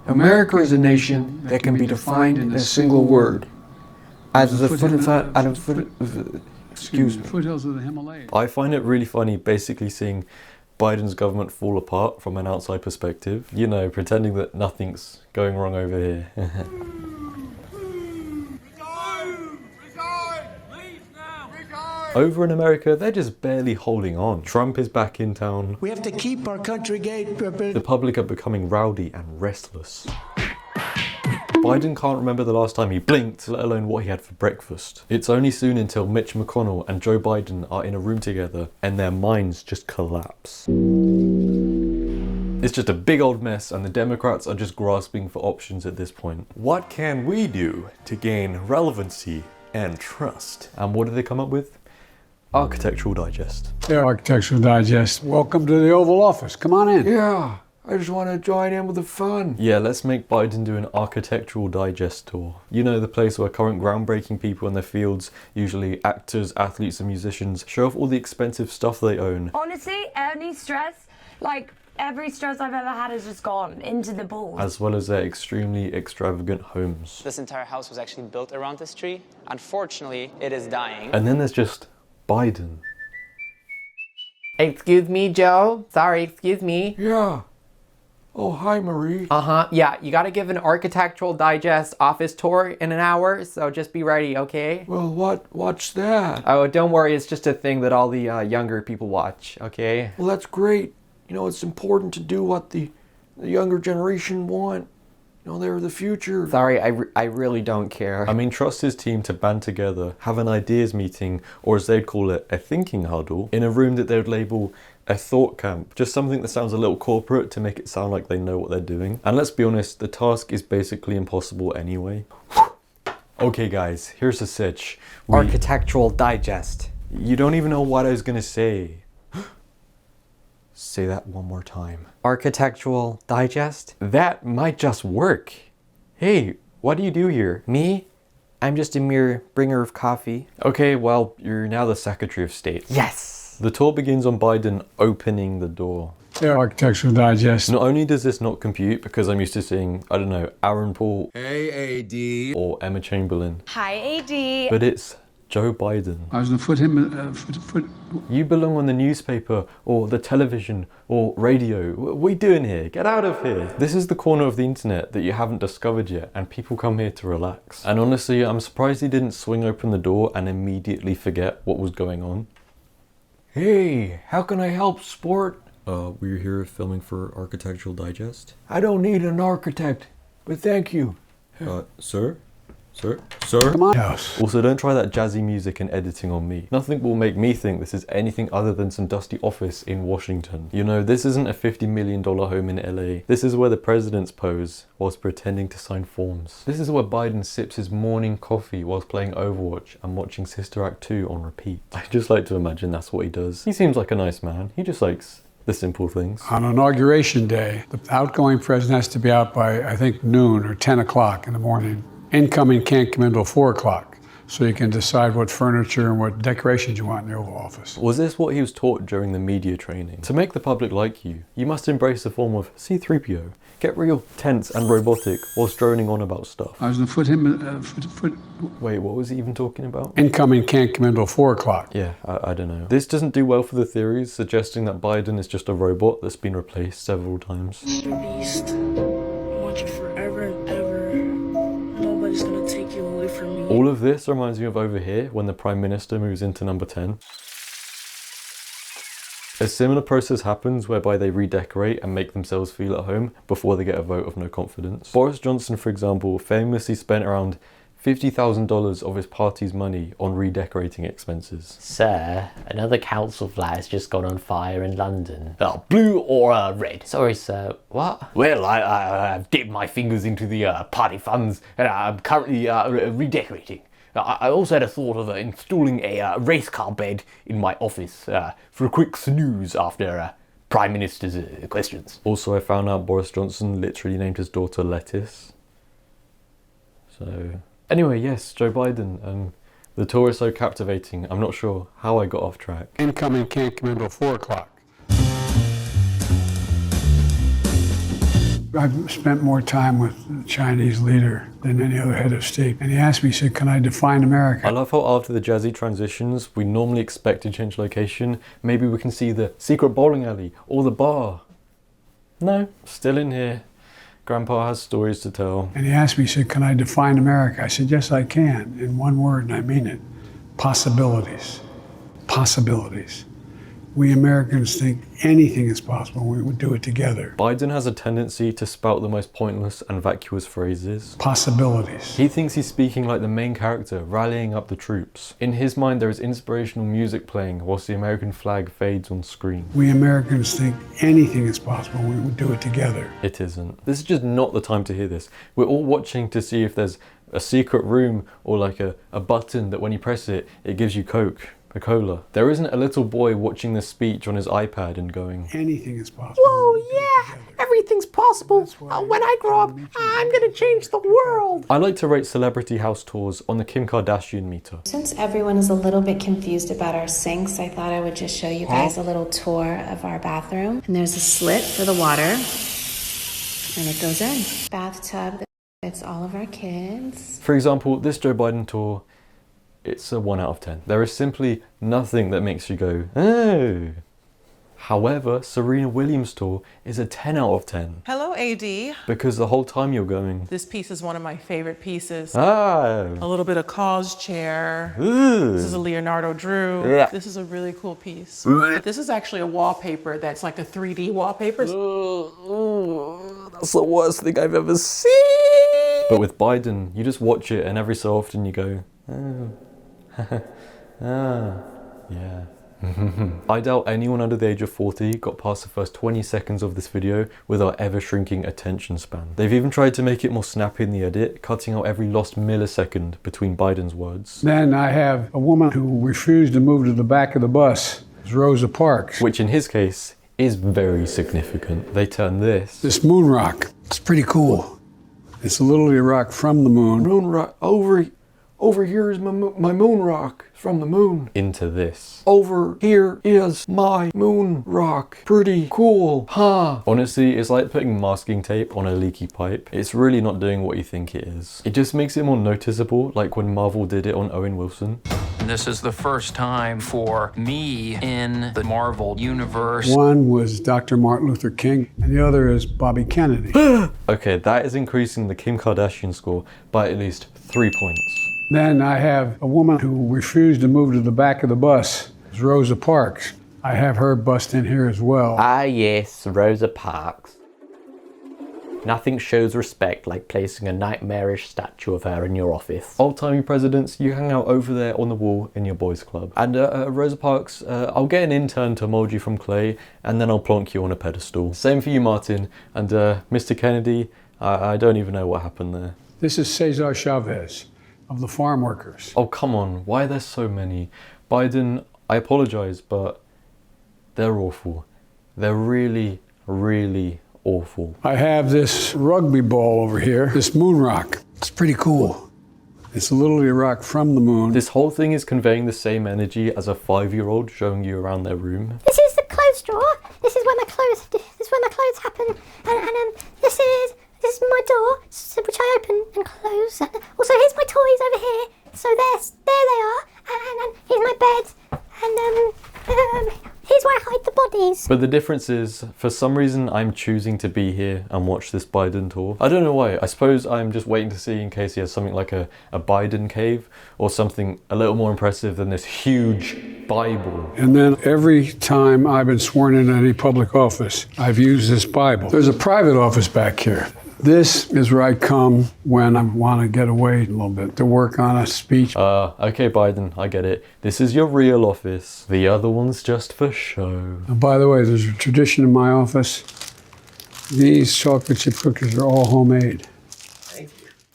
America is a nation that can be defined in a single word. As the foothills of the Himalayas. I find it really funny basically seeing Biden's government fall apart from an outside perspective. You know, pretending that nothing's going wrong over here. Over in America, they're just barely holding on. Trump is back in town. We have to keep our country gate. The public are becoming rowdy and restless. Biden can't remember the last time he blinked, let alone what he had for breakfast. It's only soon until Mitch McConnell and Joe Biden are in a room together and their minds just collapse. It's just a big old mess and the Democrats are just grasping for options at this point. What can we do to gain relevancy and trust? And what do they come up with? Architectural Digest. Yeah, Architectural Digest. Welcome to the Oval Office. Come on in. Yeah, I just want to join in with the fun. Yeah, let's make Biden do an Architectural Digest tour. You know, the place where current groundbreaking people in their fields, usually actors, athletes and musicians, show off all the expensive stuff they own. Honestly, any stress, like every stress I've ever had has just gone into the balls. As well as their extremely extravagant homes. This entire house was actually built around this tree. Unfortunately, it is dying. And then there's just Biden. Excuse me, Joe? Sorry, excuse me. Yeah. Oh, hi, Marie. Yeah, you gotta give an Architectural Digest office tour in an hour, so just be ready, okay? Well, what's that? Oh, don't worry, it's just a thing that all the younger people watch, okay? Well, that's great. You know, it's important to do what the younger generation want. You know, they're the future. Sorry, I really don't care. I mean, trust his team to band together, have an ideas meeting, or as they'd call it, a thinking huddle, in a room that they would label a thought camp. Just something that sounds a little corporate to make it sound like they know what they're doing. And let's be honest, the task is basically impossible anyway. Okay guys, here's the sitch. Architectural Digest. You don't even know what I was gonna say. Say that one more time. Architectural Digest? That might just work. Hey, what do you do here? Me? I'm just a mere bringer of coffee. Okay, well, you're now the Secretary of State. Yes! The tour begins on Biden opening the door. Yeah, Architectural Digest. Not only does this not compute, because I'm used to seeing, I don't know, Aaron Paul. Hey, AD. Or Emma Chamberlain. Hi, AD. But it's Joe Biden. I was gonna foot. You belong on the newspaper, or the television, or radio. What are we doing here? Get out of here. This is the corner of the internet that you haven't discovered yet, and people come here to relax. And honestly, I'm surprised he didn't swing open the door and immediately forget what was going on. Hey, how can I help, sport? We're here filming for Architectural Digest. I don't need an architect, but thank you. Sir? Sir? Come on. Yes. Also, don't try that jazzy music and editing on me. Nothing will make me think this is anything other than some dusty office in Washington. You know, this isn't a $50 million home in LA. This is where the presidents pose whilst pretending to sign forms. This is where Biden sips his morning coffee whilst playing Overwatch and watching Sister Act 2 on repeat. I just like to imagine that's what he does. He seems like a nice man. He just likes the simple things. On Inauguration Day, the outgoing president has to be out by, I think, noon or 10 o'clock in the morning. Incoming can't come in until 4 o'clock, so you can decide what furniture and what decorations you want in the Oval Office. Was this what he was taught during the media training? To make the public like you, you must embrace a form of C-3PO. Get real tense and robotic whilst droning on about stuff. I was gonna foot. Wait, what was he even talking about? Incoming can't come in until 4 o'clock. Yeah, I don't know. This doesn't do well for the theories, suggesting that Biden is just a robot that's been replaced several times. Mr. Beast, I want you forever and ever. Nobody's gonna take you away from me. All of this reminds me of over here when the Prime Minister moves into number 10. A similar process happens whereby they redecorate and make themselves feel at home before they get a vote of no confidence. Boris Johnson, for example, famously spent around $50,000 of his party's money on redecorating expenses. Sir, another council flat has just gone on fire in London. Blue or red? Sorry, sir. What? Well, I've dipped my fingers into the party funds and I'm currently redecorating. I also had a thought of installing a race car bed in my office for a quick snooze after Prime Minister's questions. Also, I found out Boris Johnson literally named his daughter Lettuce. So... Anyway, yes, Joe Biden. The tour is so captivating, I'm not sure how I got off track. Incoming can't come in until 4 o'clock. I've spent more time with the Chinese leader than any other head of state. And he asked me, he said, can I define America? I love how after the jazzy transitions, we normally expect to change location. Maybe we can see the secret bowling alley or the bar. No, still in here. Grandpa has stories to tell. And he asked me, he said, can I define America? I said, yes, I can, in one word, and I mean it. Possibilities. Possibilities. We Americans think anything is possible when we do it together. Biden has a tendency to spout the most pointless and vacuous phrases. Possibilities. He thinks he's speaking like the main character, rallying up the troops. In his mind, there is inspirational music playing whilst the American flag fades on screen. We Americans think anything is possible when we do it together. It isn't. This is just not the time to hear this. We're all watching to see if there's a secret room or like a button that when you press it, it gives you Coke. A cola. There isn't a little boy watching this speech on his iPad and going, anything is possible. Whoa, yeah, everything's possible. When I grow up, I'm gonna change the world. I like to rate celebrity house tours on the Kim Kardashian meter. Since everyone is a little bit confused about our sinks, I thought I would just show you guys a little tour of our bathroom. And there's a slit for the water, and it goes in. Bathtub, it's all of our kids. For example, this Joe Biden tour, it's a 1 out of 10. There is simply nothing that makes you go, oh. However, Serena Williams' tour is a 10 out of 10. Hello, AD. Because the whole time you're going, This piece is one of my favorite pieces. ah. A little bit of Cause chair. Ooh. This is a Leonardo Drew. Yeah. This is a really cool piece. But this is actually a wallpaper that's like a 3D wallpaper. That's the worst thing I've ever seen. But with Biden, you just watch it and every so often you go, oh. Ah, yeah. I doubt anyone under the age of 40 got past the first 20 seconds of this video with our ever-shrinking attention span. They've even tried to make it more snappy in the edit, cutting out every lost millisecond between Biden's words. Then I have a woman who refused to move to the back of the bus. It's Rosa Parks. Which in his case is very significant. They turn this moon rock. It's pretty cool. It's literally a rock from the moon. Moon rock. Over here is my moon rock from the moon. into this. Over here is my moon rock. Pretty cool, huh? Honestly, it's like putting masking tape on a leaky pipe. It's really not doing what you think it is. It just makes it more noticeable, like when Marvel did it on Owen Wilson. This is the first time for me in the Marvel universe. One was Dr. Martin Luther King, and the other is Bobby Kennedy. Okay, that is increasing the Kim Kardashian score by at least 3 points. Then I have a woman who refused to move to the back of the bus. It's Rosa Parks. I have her bust in here as well. Ah yes, Rosa Parks. Nothing shows respect like placing a nightmarish statue of her in your office. Old-timey presidents, you hang out over there on the wall in your boys' club. And Rosa Parks, I'll get an intern to mold you from clay, and then I'll plonk you on a pedestal. Same for you, Martin. And Mr. Kennedy, I don't even know what happened there. This is Cesar Chavez of the farm workers. Oh, come on. Why are there so many? Biden, I apologize, but they're awful. They're really, really awful. I have this rugby ball over here, this moon rock. It's pretty cool. It's literally a rock from the moon. This whole thing is conveying the same energy as a 5-year-old showing you around their room. This is the clothes drawer. This is where my clothes happen. And this is my door, which I open and close. Also, here's my toys over here. So there they are. And here's my bed. And here's where I hide the bodies. But the difference is, for some reason, I'm choosing to be here and watch this Biden tour. I don't know why. I suppose I'm just waiting to see in case he has something like a Biden cave or something a little more impressive than this huge Bible. And then every time I've been sworn into any public office, I've used this Bible. There's a private office back here. This is where I come when I want to get away a little bit, to work on a speech. Okay, Biden, I get it. This is your real office. The other one's just for show. And by the way, there's a tradition in my office. These chocolate chip cookies are all homemade.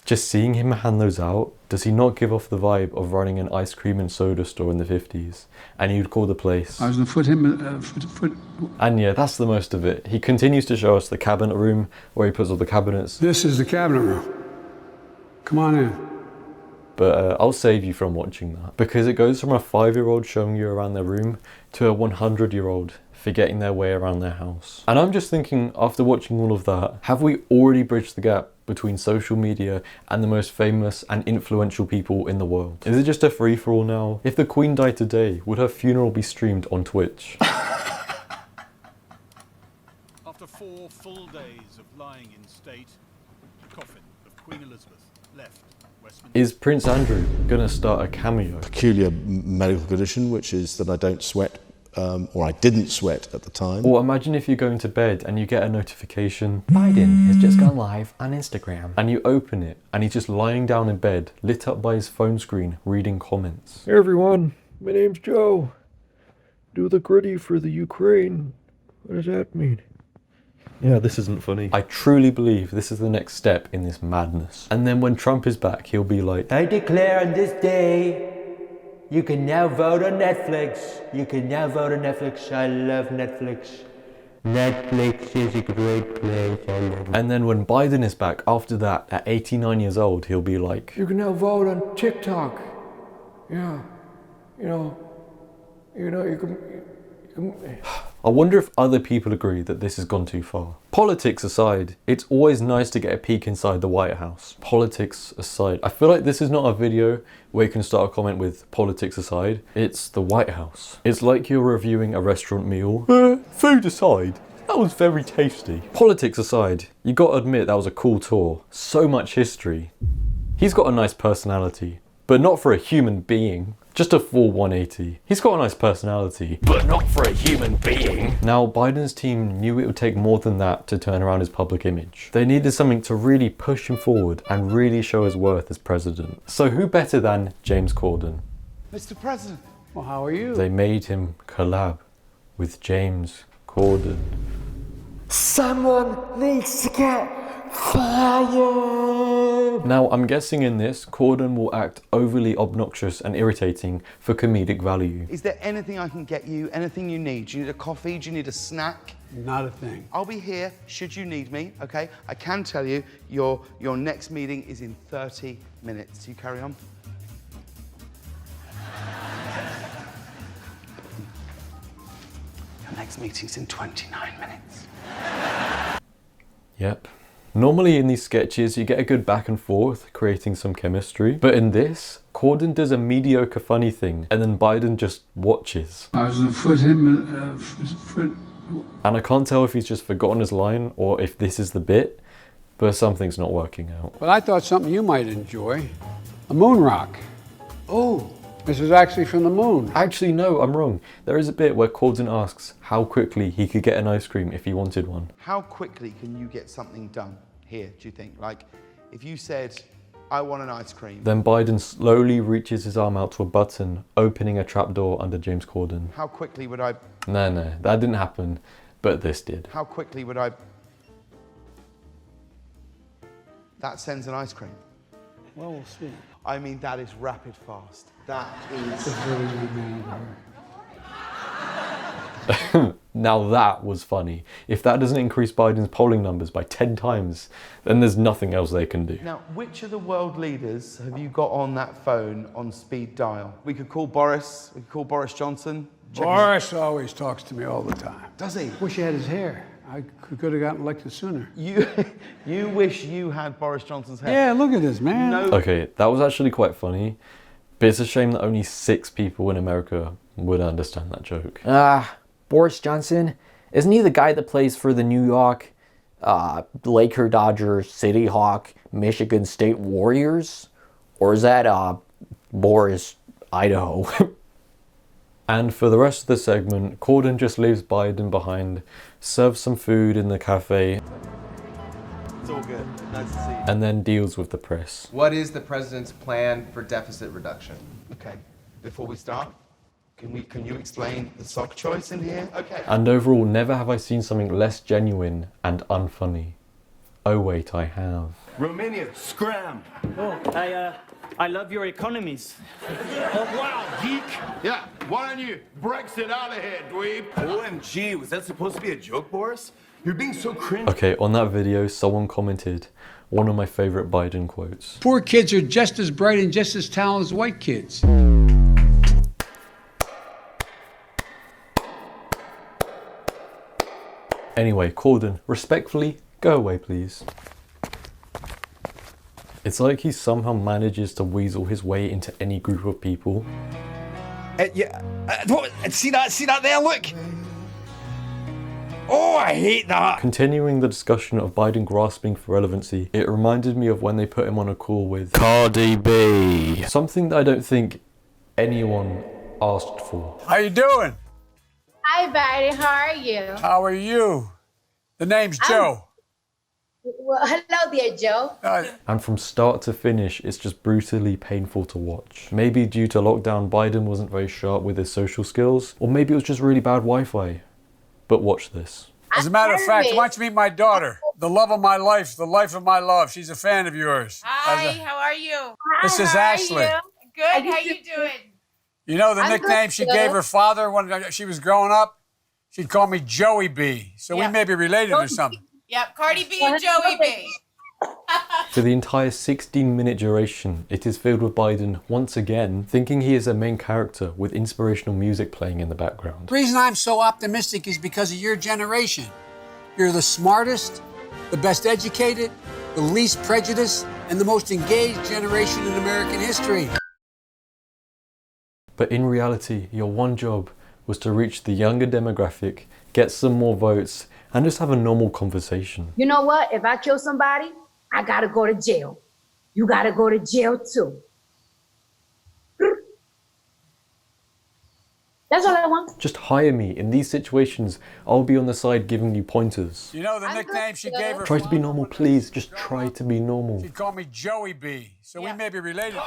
Just seeing him hand those out, does he not give off the vibe of running an ice cream and soda store in the 50s? And you'd call the place. I was going to put him. And yeah, that's the most of it. He continues to show us the cabinet room where he puts all the cabinets. This is the cabinet room. Come on in. but I'll save you from watching that. Because it goes from a 5-year-old showing you around their room to a 100-year-old forgetting their way around their house. And I'm just thinking, after watching all of that, have we already bridged the gap between social media and the most famous and influential people in the world? Is it just a free-for-all now? If the Queen died today, would her funeral be streamed on Twitch? After 4 full days of lying in state, the coffin of Queen Elizabeth left Westminster. Is Prince Andrew gonna start a cameo? Peculiar medical condition, which is that I don't sweat, or I didn't sweat at the time. Or imagine if you're going to bed and you get a notification, Biden has just gone live on Instagram. And you open it and he's just lying down in bed, lit up by his phone screen, reading comments. Hey everyone, my name's Joe. Do the gritty for the Ukraine. What does that mean? Yeah, this isn't funny. I truly believe this is the next step in this madness. And then when Trump is back, he'll be like, I declare on this day, you can now vote on Netflix. You can now vote on Netflix. I love Netflix. Netflix is a great place. I love it. And then when Biden is back after that, at 89 years old, he'll be like, You can now vote on TikTok. Yeah, you can. I wonder if other people agree that this has gone too far. Politics aside, it's always nice to get a peek inside the White House. Politics aside, I feel like this is not a video where you can start a comment with politics aside. It's the White House. It's like you're reviewing a restaurant meal. Food aside, that was very tasty. Politics aside, you gotta admit that was a cool tour. So much history. He's got a nice personality, but not for a human being. Just a full 180. He's got a nice personality, but not for a human being. Now, Biden's team knew it would take more than that to turn around his public image. They needed something to really push him forward and really show his worth as president. So who better than James Corden? Mr. President. Well, how are you? They made him collab with James Corden. Someone needs to get fired. Now, I'm guessing in this, Corden will act overly obnoxious and irritating for comedic value. Is there anything I can get you? Anything you need? Do you need a coffee? Do you need a snack? Not a thing. I'll be here should you need me, okay? I can tell you your next meeting is in 30 minutes. You carry on. Your next meeting's in 29 minutes. Yep. Normally in these sketches you get a good back and forth, creating some chemistry. But in this, Corden does a mediocre funny thing and then Biden just watches. I was going to foot him, And I can't tell if he's just forgotten his line or if this is the bit, but something's not working out. But I thought something you might enjoy. A moon rock. Oh, this is actually from the moon. Actually, no, I'm wrong. There is a bit where Corden asks how quickly he could get an ice cream if he wanted one. How quickly can you get something done here, do you think? Like, if you said, I want an ice cream. Then Biden slowly reaches his arm out to a button, opening a trapdoor under James Corden. How quickly would I... No, that didn't happen, but this did. How quickly would I... That sends an ice cream. Well, we'll see. I mean, that is rapid fast. That is... Now that was funny. If that doesn't increase Biden's polling numbers by 10 times, then there's nothing else they can do. Now, which of the world leaders have you got on that phone on speed dial? We could call Boris. We could call Boris Johnson. Boris always talks to me all the time. Does he? Wish he had his hair. I could have gotten elected sooner. You wish you had Boris Johnson's hair? Yeah, look at this, man. No. Okay, that was actually quite funny, but it's a shame that only 6 people in America would understand that joke. Boris Johnson, isn't he the guy that plays for the New York, Laker Dodgers, City Hawk, Michigan State Warriors? Or is that, Boris, Idaho? And for the rest of the segment, Corden just leaves Biden behind, serves some food in the cafe, It's all good. Nice to see you. and then deals with the press. What is the president's plan for deficit reduction? Okay, before we start, can you explain the sock choice in here? Okay. And overall, never have I seen something less genuine and unfunny. Oh wait, I have. Romania, scram! Oh, I love your economies. Oh, wow, geek! Yeah, why don't you Brexit out of here, dweeb? OMG, was that supposed to be a joke, Boris? You're being so cringe. Okay, on that video, someone commented, one of my favourite Biden quotes. Poor kids are just as bright and just as talented as white kids. Anyway, Corden, respectfully, go away please. It's like he somehow manages to weasel his way into any group of people. See that there, look! Oh, I hate that! Continuing the discussion of Biden grasping for relevancy, it reminded me of when they put him on a call with Cardi B. Something that I don't think anyone asked for. How you doing? Hi, Biden. How are you? How are you? The name's Joe. Well, hello there, Joe. And from start to finish, it's just brutally painful to watch. Maybe due to lockdown, Biden wasn't very sharp with his social skills, or maybe it was just really bad Wi-Fi. But watch this. As a matter of fact, why don't you meet my daughter? The love of my life, the life of my love. She's a fan of yours. Hi, how are you? This is Ashley. Good, how you doing? You know the I'm nickname good, she too. gave her father when she was growing up? She'd call me Joey B. So we may be related or something. Yep, Cardi B and Joey B. For the entire 16-minute duration, it is filled with Biden, once again, thinking he is a main character with inspirational music playing in the background. The reason I'm so optimistic is because of your generation. You're the smartest, the best educated, the least prejudiced, and the most engaged generation in American history. But in reality, your one job was to reach the younger demographic, get some more votes, and just have a normal conversation. You know what? If I kill somebody, I gotta go to jail. You gotta go to jail too. That's all I want. Just hire me. In these situations, I'll be on the side giving you pointers. You know the nickname she gave her Try to be normal, please. Just try to be normal. She'd call me Joey B. So we may be related.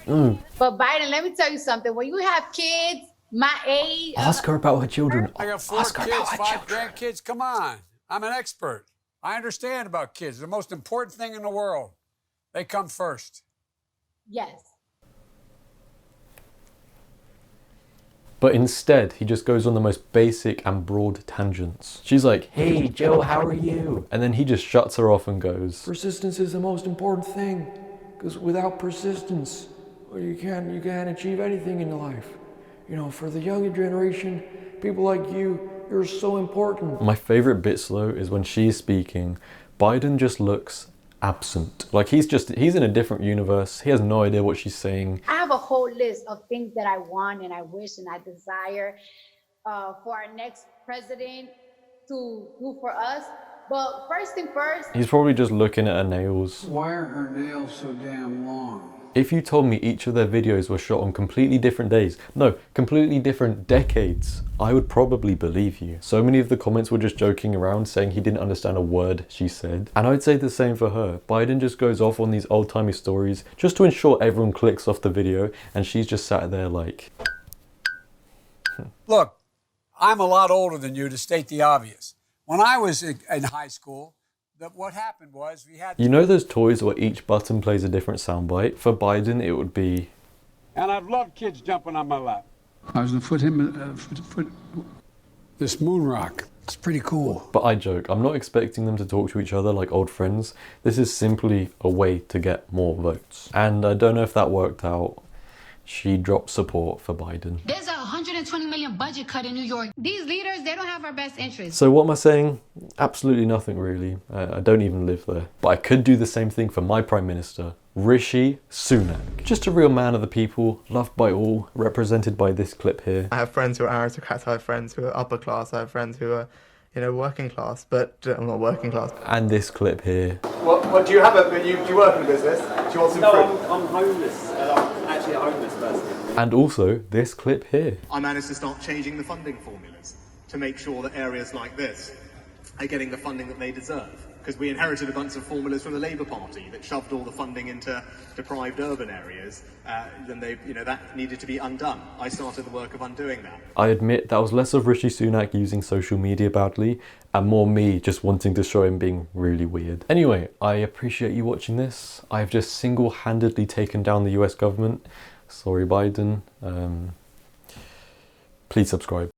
But Biden, let me tell you something. When you have kids my age, Ask her about her children. I got 4 kids, 5 grandkids. Come on. I'm an expert. I understand about kids. The most important thing in the world. They come first. yes. But instead, he just goes on the most basic and broad tangents. She's like, hey, Joe, how are you? And then he just shuts her off and goes, Persistence is the most important thing, because without persistence, well, you can't achieve anything in life. You know, for the younger generation, people like you, you're so important. My favorite bits though is when she's speaking, Biden just looks absent. Like he's in a different universe. He has no idea what she's saying. I have a whole list of things that I want and I wish and I desire for our next president to do for us. But first thing first. He's probably just looking at her nails. Why are her nails so damn long? If you told me each of their videos were shot on completely different days, no, completely different decades, I would probably believe you. So many of the comments were just joking around, saying he didn't understand a word she said. And I'd say the same for her. Biden just goes off on these old-timey stories just to ensure everyone clicks off the video, and she's just sat there like... Look, I'm a lot older than you, to state the obvious. When I was in high school, what happened was we had... You know those toys where each button plays a different soundbite? For Biden, it would be... And I've loved kids jumping on my lap. I was gonna foot this moon rock. It's pretty cool. But I joke, I'm not expecting them to talk to each other like old friends. This is simply a way to get more votes. And I don't know if that worked out. She dropped support for Biden. There's a $120 million budget cut in New York. These leaders, they don't have our best interests. So what am I saying? Absolutely nothing really. I don't even live there. But I could do the same thing for my Prime Minister, Rishi Sunak. Just a real man of the people, loved by all, represented by this clip here. I have friends who are aristocrats, I have friends who are upper class, I have friends who are, you know, working class, but I'm not working class. And this clip here. What do you have do you work in a business? Do you want some fruit? I'm homeless. I'm actually a homeless person. And also this clip here. I managed to start changing the funding formulas to make sure that areas like this are getting the funding that they deserve. Because we inherited a bunch of formulas from the Labour Party that shoved all the funding into deprived urban areas, then that needed to be undone. I started the work of undoing that. I admit that was less of Rishi Sunak using social media badly and more me just wanting to show him being really weird. Anyway, I appreciate you watching this. I've just single-handedly taken down the US government. Sorry, Biden. Please subscribe.